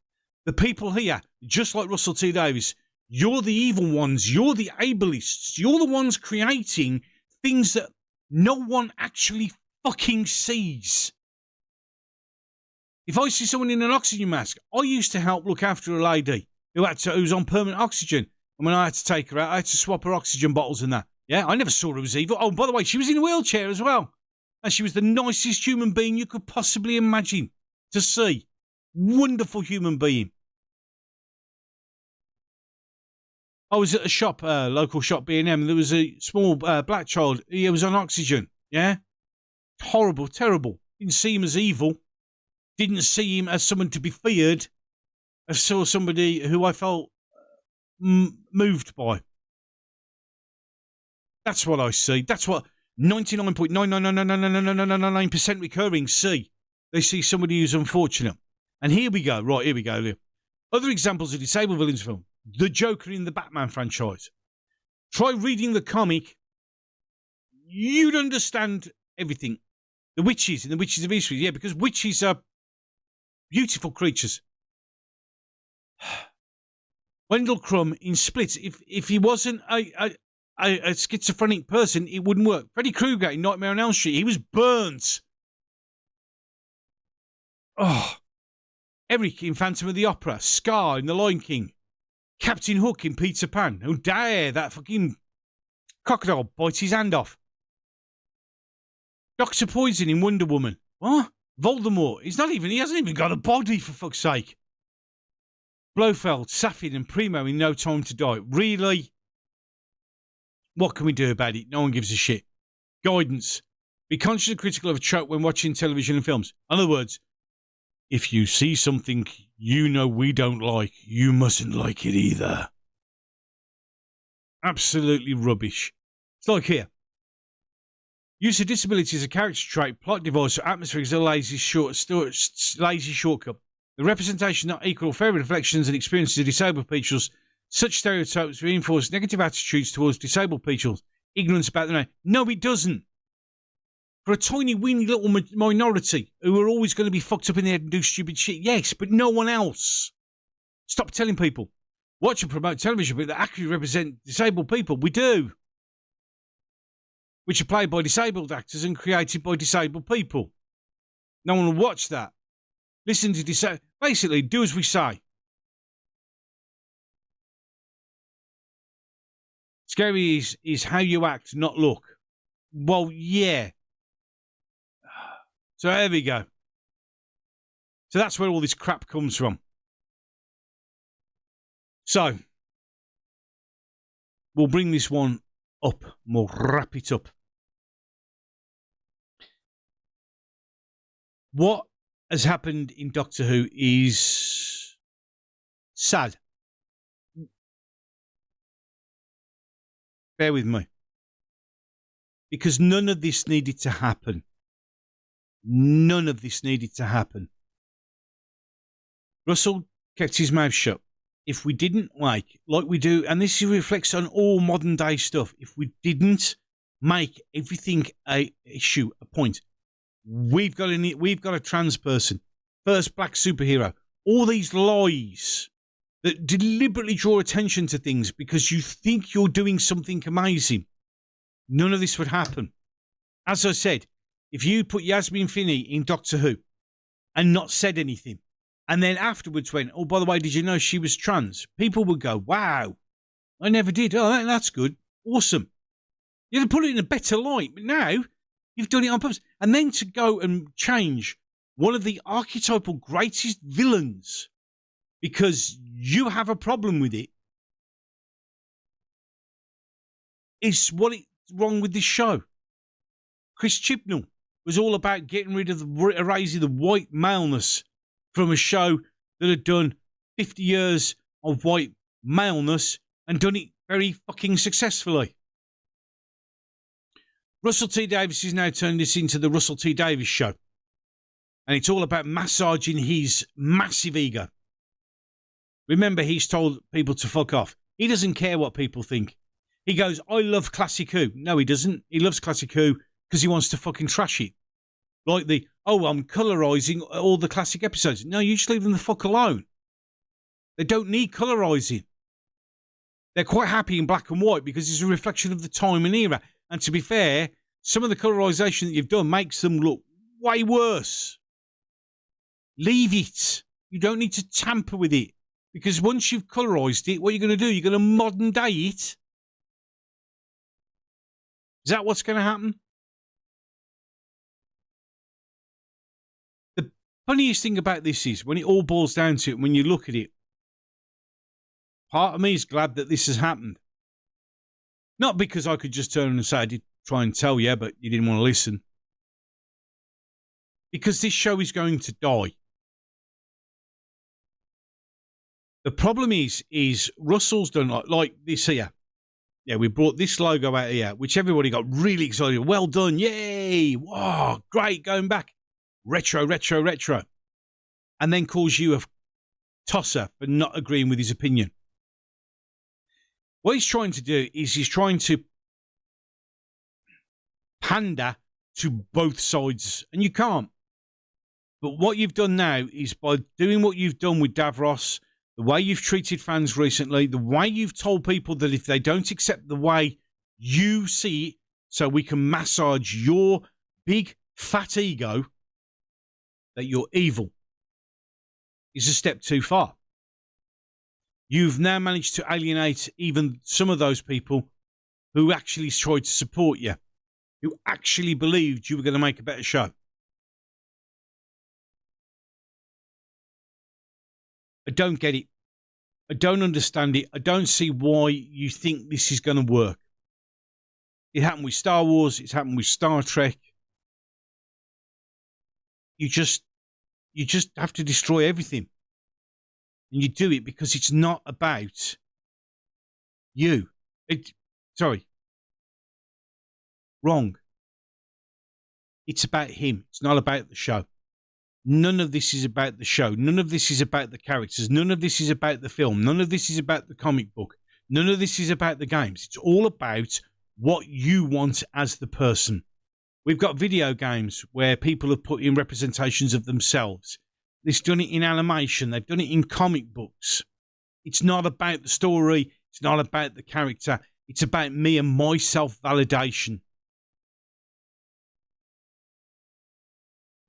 The people here, just like Russell T Davies, you're the evil ones. You're the ableists. You're the ones creating things that no one actually fucking sees. If I see someone in an oxygen mask, I used to help look after a lady who was on permanent oxygen. And when I had to take her out, I had to swap her oxygen bottles and that. Yeah, I never saw her as evil. Oh, by the way, she was in a wheelchair as well. And she was the nicest human being you could possibly imagine to see. Wonderful human being. I was at a shop, local shop, B&M, and there was a small black child. He was on oxygen, yeah? Horrible, terrible. Didn't see him as evil. Didn't see him as someone to be feared. I saw somebody who I felt moved by. That's what I see. That's what 99.9999999% recurring see. They see somebody who's unfortunate. And here we go. Right, here we go. Other examples of disabled villains film. The Joker in the Batman franchise. Try reading the comic. You'd understand everything. The witches and the Witches of Eastwick. Yeah, because witches are beautiful creatures. Wendell Crumb in Split. If he wasn't a schizophrenic person, it wouldn't work. Freddy Krueger in Nightmare on Elm Street. He was burnt. Oh. Eric in Phantom of the Opera. Scar in The Lion King. Captain Hook in Peter Pan. How dare that fucking crocodile bites his hand off. Dr. Poison in Wonder Woman. What? Voldemort. He hasn't even got a body, for fuck's sake. Blofeld, Safin and Primo in No Time to Die. Really? What can we do about it? No one gives a shit. Guidance. Be conscious and critical of a trope when watching television and films. In other words, if you see something you know we don't like, you mustn't like it either. Absolutely rubbish. It's like here. Use of disability as a character trait, plot device, or atmosphere is a lazy shortcut. The representation not equal or fair reflections and experiences of disabled people. Such stereotypes reinforce negative attitudes towards disabled people. Ignorance about their name. No, it doesn't. For a tiny, weeny little minority who are always going to be fucked up in their head and do stupid shit, yes, but no one else. Stop telling people. Watch and promote television that accurately represent disabled people. We do. Which are played by disabled actors and created by disabled people. No one will watch that. Listen to basically, do as we say. Scary is how you act, not look. Well, yeah. So there we go. So that's where all this crap comes from. So, we'll bring this one up. We'll wrap it up. What has happened in Doctor Who is sad. Bear with me. Because none of this needed to happen. None of this needed to happen. Russell kept his mouth shut. If we didn't like we do, and this reflects on all modern day stuff, if we didn't make everything a issue, a point, we've got a trans person, first black superhero, all these lies that deliberately draw attention to things because you think you're doing something amazing. None of this would happen. As I said, if you put Yasmin Finney in Doctor Who and not said anything, and then afterwards went, oh, by the way, did you know she was trans? People would go, wow, I never did. Oh, that's good. Awesome. You'd have put it in a better light. But now you've done it on purpose. And then to go and change one of the archetypal greatest villains because you have a problem with it is what's wrong with this show. Chris Chibnall was all about getting rid of erasing the white maleness from a show that had done 50 years of white maleness and done it very fucking successfully. Russell T Davies is now turning this into the Russell T Davies show. And it's all about massaging his massive ego. Remember, he's told people to fuck off. He doesn't care what people think. He goes, I love Classic Who. No, he doesn't. He loves Classic Who because he wants to fucking trash it. Like I'm colorising all the classic episodes. No, you just leave them the fuck alone. They don't need colorising. They're quite happy in black and white because it's a reflection of the time and era. And to be fair, some of the colorisation that you've done makes them look way worse. Leave it. You don't need to tamper with it. Because once you've colorised it, what you're going to do, you're going to modern day it. Is that what's going to happen? The funniest thing about this is, when it all boils down to it, when you look at it, part of me is glad that this has happened. Not because I could just turn and say, I did try and tell you, but you didn't want to listen. Because this show is going to die. The problem is Russell's done like this here. Yeah, we brought this logo out here, which everybody got really excited. Well done. Yay. Wow, great. Going back. Retro, retro, retro. And then calls you a tosser for not agreeing with his opinion. What he's trying to do is he's trying to pander to both sides, and you can't. But what you've done now is by doing what you've done with Davros, the way you've treated fans recently, the way you've told people that if they don't accept the way you see it, so we can massage your big fat ego, that you're evil, is a step too far. You've now managed to alienate even some of those people who actually tried to support you, who actually believed you were going to make a better show. I don't get it. I don't understand it. I don't see why you think this is going to work. It happened with Star Wars. It's happened with Star Trek. You just have to destroy everything. And you do it because it's not about you. Wrong. It's about him. It's not about the show. None of this is about the show. None of this is about the characters. None of this is about the film. None of this is about the comic book. None of this is about the games. It's all about what you want as the person. We've got video games where people have put in representations of themselves. They've done it in animation. They've done it in comic books. It's not about the story. It's not about the character. It's about me and my self-validation.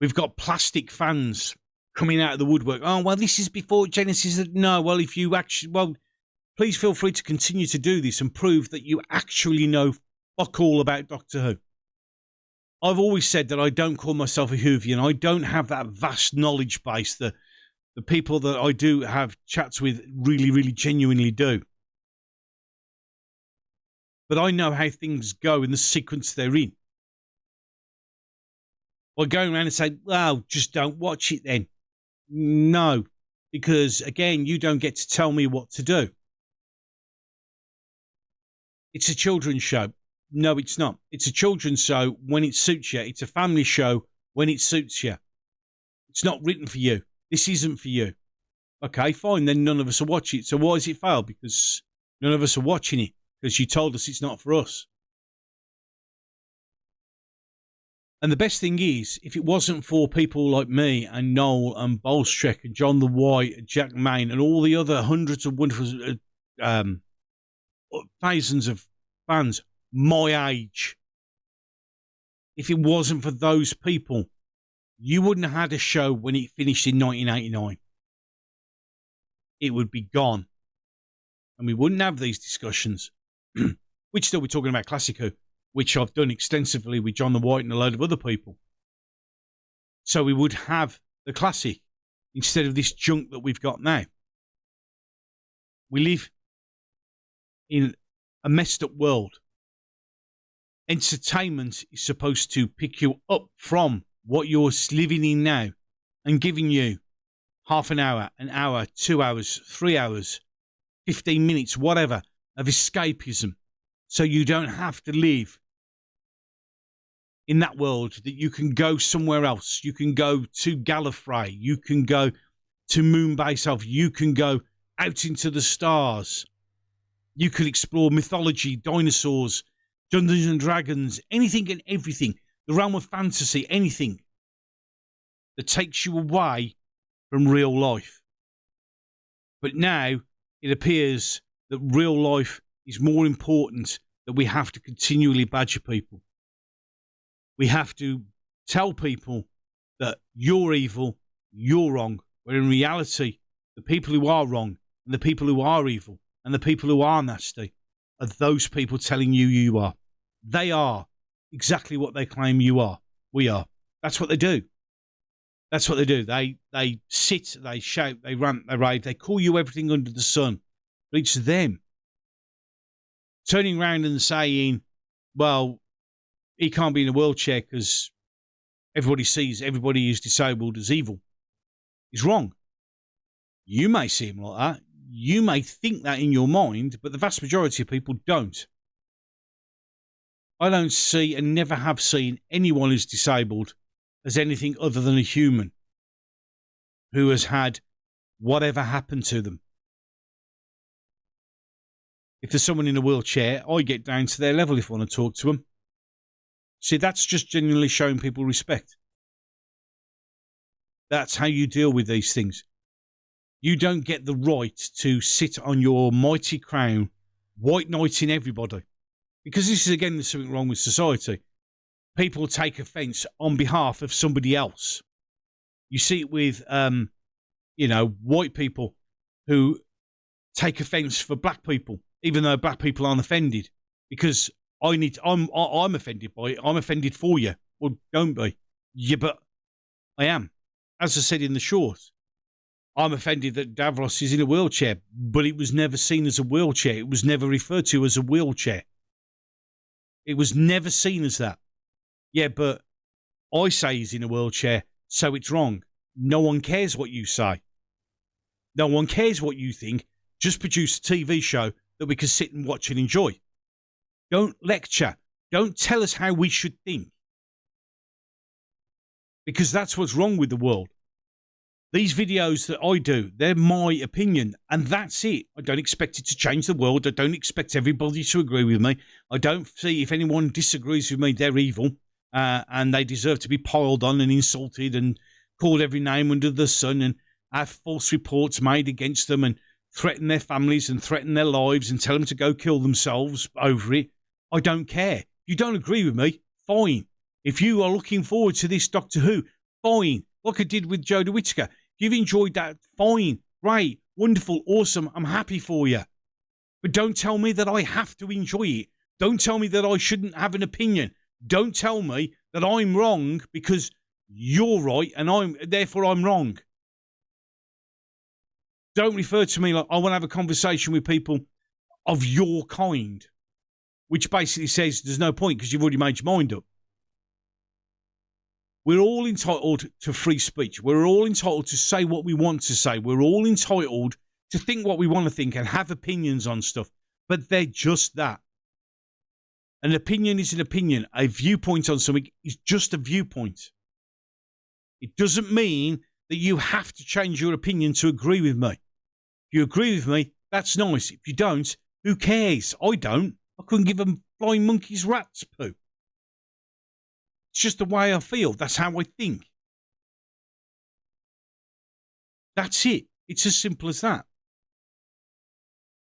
We've got plastic fans coming out of the woodwork. Oh, well, this is before Genesis. No, well, if you actually, well, please feel free to continue to do this and prove that you actually know fuck all about Doctor Who. I've always said that I don't call myself a Whovian. I don't have that vast knowledge base that the people that I do have chats with really, really genuinely do. But I know how things go in the sequence they're in. Or going around and saying, well, just don't watch it then. No, because, again, you don't get to tell me what to do. It's a children's show. No, it's not. It's a children's show when it suits you. It's a family show when it suits you. It's not written for you. This isn't for you. Okay, fine, then none of us will watch it. So why has it failed? Because none of us are watching it. Because you told us it's not for us. And the best thing is, if it wasn't for people like me and Noel and Bolstrek and John the White and Jack Main and all the other hundreds of wonderful thousands of fans my age, if it wasn't for those people, you wouldn't have had a show when it finished in 1989. It would be gone. And we wouldn't have these discussions. We'd still be talking about Classic Who, which I've done extensively with John the White and a load of other people. So we would have the classic instead of this junk that we've got now. We live in a messed up world. Entertainment is supposed to pick you up from what you're living in now and giving you half an hour, 2 hours, 3 hours, 15 minutes, whatever, of escapism. So you don't have to live in that world, that you can go somewhere else. You can go to Gallifrey. You can go to Moonbase Alpha. You can go out into the stars. You can explore mythology, dinosaurs, Dungeons and Dragons, anything and everything. The realm of fantasy, anything that takes you away from real life. But now it appears that real life is more important, that we have to continually badger people. We have to tell people that you're evil, you're wrong, where in reality, the people who are wrong and the people who are evil and the people who are nasty are those people telling you you are. They are exactly what they claim you are. We are. That's what they do. That's what they do. They sit, they shout, they rant, they rave, they call you everything under the sun. But it's them turning around and saying, well, he can't be in a wheelchair because everybody sees everybody who's disabled as evil. He's wrong. You may see him like that. You may think that in your mind, but the vast majority of people don't. I don't see and never have seen anyone who's disabled as anything other than a human who has had whatever happened to them. If there's someone in a wheelchair, I get down to their level if I want to talk to them. See, that's just genuinely showing people respect. That's how you deal with these things. You don't get the right to sit on your mighty crown, white knighting everybody. Because this is, again, there's something wrong with society. People take offence on behalf of somebody else. You see it with, white people who take offence for black people, even though black people aren't offended. Because I'm offended by it. I'm offended for you. Well, don't be. Yeah, but I am. As I said in the short, I'm offended that Davros is in a wheelchair, but it was never seen as a wheelchair. It was never referred to as a wheelchair. It was never seen as that. Yeah, but I say he's in a wheelchair, so it's wrong. No one cares what you say. No one cares what you think. Just produce a TV show that we can sit and watch and enjoy. Don't lecture. Don't tell us how we should think. Because that's what's wrong with the world. These videos that I do, they're my opinion, and that's it. I don't expect it to change the world. I don't expect everybody to agree with me. I don't see if anyone disagrees with me, they're evil, and they deserve to be piled on and insulted and called every name under the sun and have false reports made against them and threaten their families and threaten their lives and tell them to go kill themselves over it. I don't care. If you don't agree with me, fine. If you are looking forward to this Doctor Who, fine. Like I did with Jodie Whittaker. If you've enjoyed that, fine, great, wonderful, awesome. I'm happy for you. But don't tell me that I have to enjoy it. Don't tell me that I shouldn't have an opinion. Don't tell me that I'm wrong because you're right and therefore I'm wrong. Don't refer to me like I want to have a conversation with people of your kind, which basically says there's no point because you've already made your mind up. We're all entitled to free speech. We're all entitled to say what we want to say. We're all entitled to think what we want to think and have opinions on stuff. But they're just that. An opinion is an opinion. A viewpoint on something is just a viewpoint. It doesn't mean that you have to change your opinion to agree with me. If you agree with me, that's nice. If you don't, who cares? I don't. I couldn't give a flying monkey's rat's poo. It's just the way I feel. That's how I think. That's it. It's as simple as that.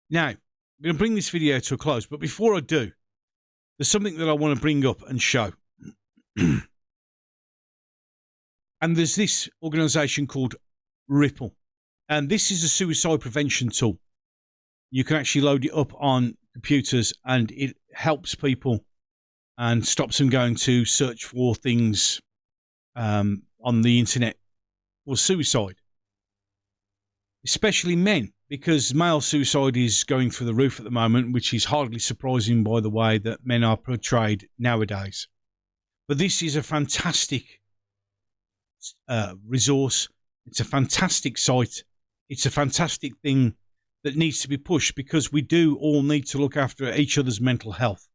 Now, I'm going to bring this video to a close, but before I do, there's something that I want to bring up and show. And there's this organisation called Ripple. And this is a suicide prevention tool. You can actually load it up on computers and it helps people and stops them going to search for things on the internet for suicide. Especially men, because male suicide is going through the roof at the moment, which is hardly surprising by the way that men are portrayed nowadays. But this is a fantastic resource. It's a fantastic site. It's a fantastic thing that needs to be pushed because we do all need to look after each other's mental health.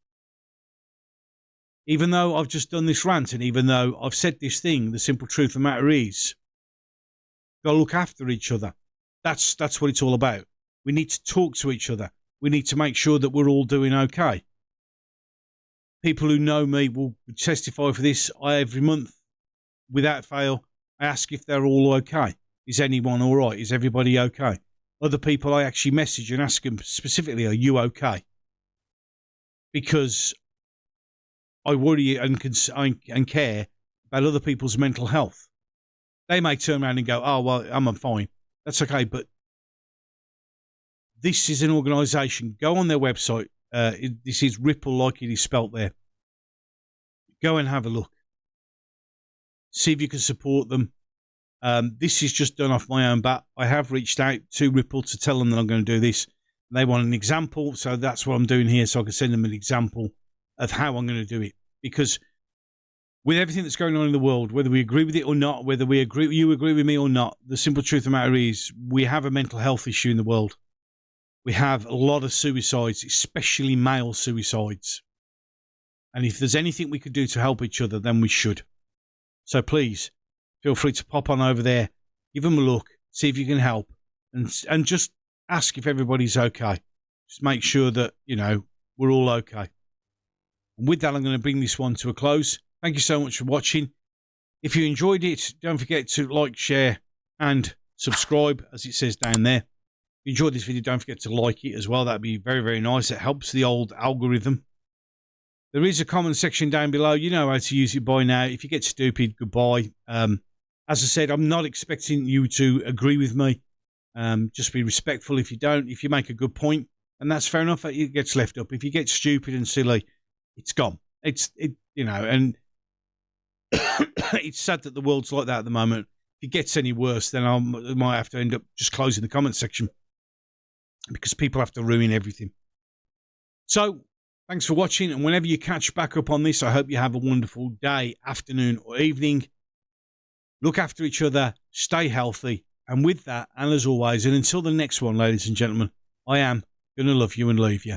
Even though I've just done this rant and even though I've said this thing, the simple truth of the matter is, got to look after each other. That's what it's all about. We need to talk to each other. We need to make sure that we're all doing okay. People who know me will testify for this. Every month, without fail, I ask if they're all okay. Is anyone all right? Is everybody okay? Other people I actually message and ask them specifically, are you okay? Because I worry and care about other people's mental health. They may turn around and go, oh, well, I'm fine. That's okay, but this is an organisation. Go on their website. This is Ripple, like it is spelt there. Go and have a look. See if you can support them. This is just done off my own bat. I have reached out to Ripple to tell them that I'm going to do this. They want an example, so that's what I'm doing here, so I can send them an example of how I'm going to do it. Because with everything that's going on in the world, whether we agree with it or not, whether you agree with me or not, the simple truth of the matter is we have a mental health issue in the world. We have a lot of suicides, especially male suicides. And if there's anything we could do to help each other, then we should. So please, feel free to pop on over there, give them a look, see if you can help, and just ask if everybody's okay. Just make sure that, we're all okay. And with that, I'm going to bring this one to a close. Thank you so much for watching. If you enjoyed it, don't forget to like, share, and subscribe, as it says down there. If you enjoyed this video, don't forget to like it as well. That'd be very, very nice. It helps the old algorithm. There is a comment section down below. You know how to use it by now. If you get stupid, goodbye. As I said, I'm not expecting you to agree with me. Just be respectful if you don't. If you make a good point, and that's fair enough, it gets left up. If you get stupid and silly, it's gone. And it's sad that the world's like that at the moment. If it gets any worse, then I might have to end up just closing the comment section because people have to ruin everything. So, thanks for watching, and whenever you catch back up on this, I hope you have a wonderful day, afternoon, or evening. Look after each other, stay healthy, and with that, and as always, and until the next one, ladies and gentlemen, I am going to love you and leave you.